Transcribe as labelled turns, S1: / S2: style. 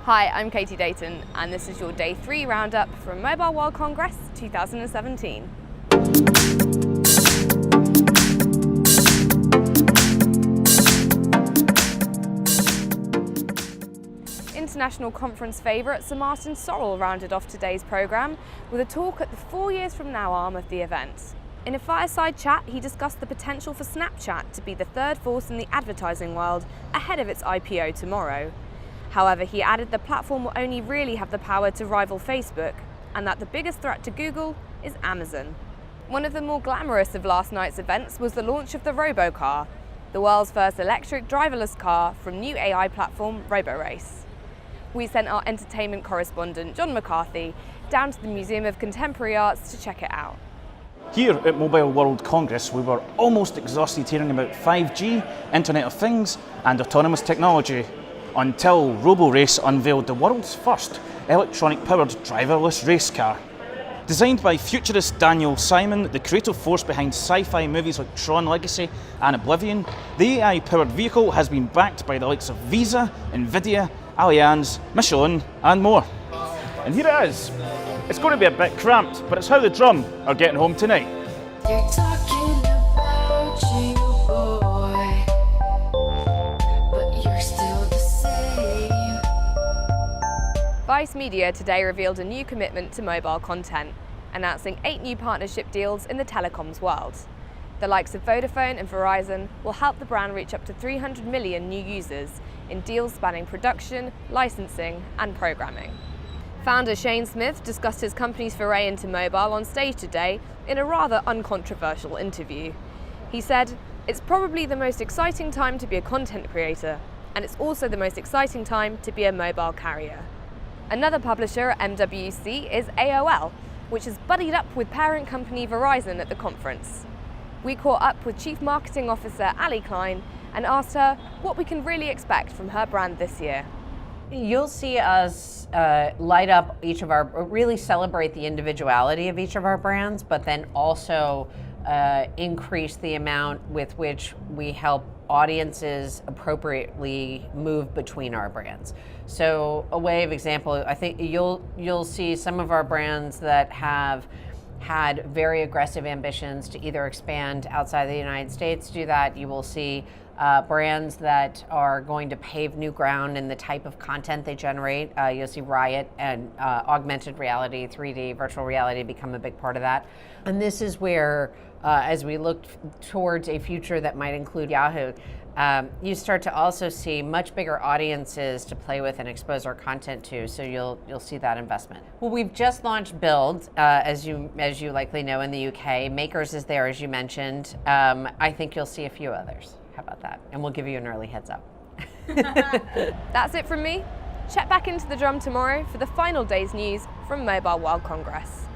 S1: Hi, I'm Katie Dayton, and this is your Day 3 roundup from Mobile World Congress 2017. International conference favourite Sir Martin Sorrell rounded off today's programme with a talk at the 4 Years From Now arm of the event. In a fireside chat, he discussed the potential for Snapchat to be the third force in the advertising world ahead of its IPO tomorrow. However, he added the platform will only really have the power to rival Facebook, and that the biggest threat to Google is Amazon. One of the more glamorous of last night's events was the launch of the Robocar, the world's first electric driverless car from new AI platform Robocar. We sent our entertainment correspondent John McCarthy down to the Museum of Contemporary Arts to check it out.
S2: Here at Mobile World Congress, we were almost exhausted hearing about 5G, Internet of Things and autonomous technology, until Roborace unveiled the world's first electronic-powered driverless race car. Designed by futurist Daniel Simon, the creative force behind sci-fi movies like Tron Legacy and Oblivion, the AI-powered vehicle has been backed by the likes of Visa, Nvidia, Allianz, Michelin and more. And here it is. It's going to be a bit cramped, but it's how the drum are getting home tonight.
S3: They're talking about you, boy, but you're still the same.
S1: Vice Media today revealed a new commitment to mobile content, announcing 8 new partnership deals in the telecoms world. The likes of Vodafone and Verizon will help the brand reach up to 300 million new users in deals spanning production, licensing and programming. Founder Shane Smith discussed his company's foray into mobile on stage today in a rather uncontroversial interview. He said, "It's probably the most exciting time to be a content creator, and it's also the most exciting time to be a mobile carrier." Another publisher at MWC is AOL, which has buddied up with parent company Verizon at the conference. We caught up with Chief Marketing Officer Ali Klein and asked her what we can really expect from her brand this year.
S4: You'll see us light up really celebrate the individuality of each of our brands, but then also increase the amount with which we help audiences appropriately move between our brands. So a way of example, I think you'll see some of our brands that have had very aggressive ambitions to either expand outside the United States, do that. You will see brands that are going to pave new ground in the type of content they generate. You'll see Riot and augmented reality, 3D, virtual reality become a big part of that. And this is where, as we look towards a future that might include Yahoo, you start to also see much bigger audiences to play with and expose our content to, so you'll see that investment. Well, we've just launched Build, as you likely know, in the UK. Makers is there, as you mentioned. I think you'll see a few others. How about that? And we'll give you an early heads up.
S1: That's it from me. Check back into the drum tomorrow for the final day's news from Mobile World Congress.